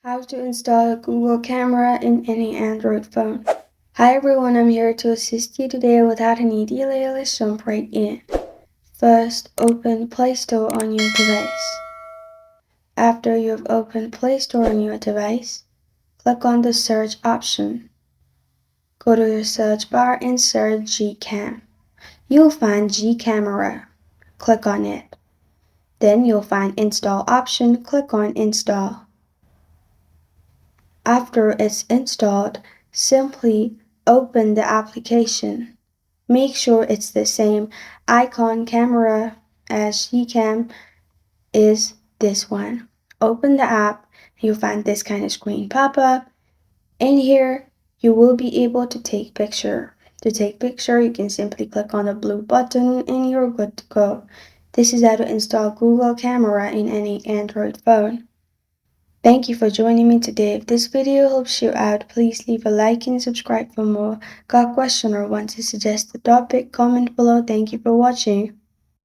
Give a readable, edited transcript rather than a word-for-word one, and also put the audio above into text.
How to install a Google camera in any Android phone. Hi everyone, I'm here to assist you today. Without any delay, let's jump right in. First, open Play Store on your device. After you have opened Play Store on your device, click on the search option. Go to your search bar and search GCam. You'll find GCamera. Click on it. Then you'll find Install option. Click on Install. After it's installed, simply open the application. Make sure it's the same icon camera as GCam is this one. Open the app, you'll find this kind of screen pop up. In here, you will be able to take picture. To take picture, you can simply click on the blue button and you're good to go. This is how to install Google Camera in any Android phone. Thank you for joining me today. If this video helps you out, please leave a like and subscribe for more. Got a question or want to suggest a topic? Comment below. Thank you for watching.